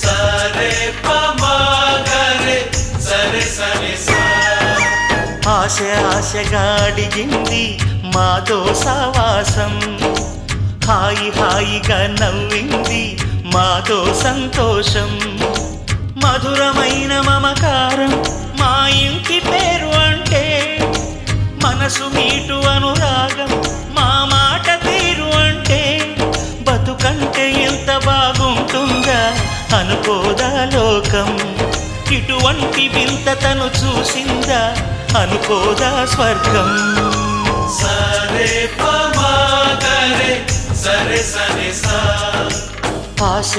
సరే పమగరే సరే సరే సా. ఆశ ఆశగా అడిగింది మాతో సావాసం, హాయి హాయిగా నవ్వింది మాతో సంతోషం. మధురమైన మమకారం మా ఇంటి పేరు అంటే, మనసు మీటు అనురాగం మా మాట తీరు అంటే, బతుకంటే ఎంత బాగుంటుందా అనుకోదా లోకం. ఇటువంటి వింత తను చూసిందా అనుకోదా స్వర్గం. సరే పమగరే సరే సరే సా. ఆశ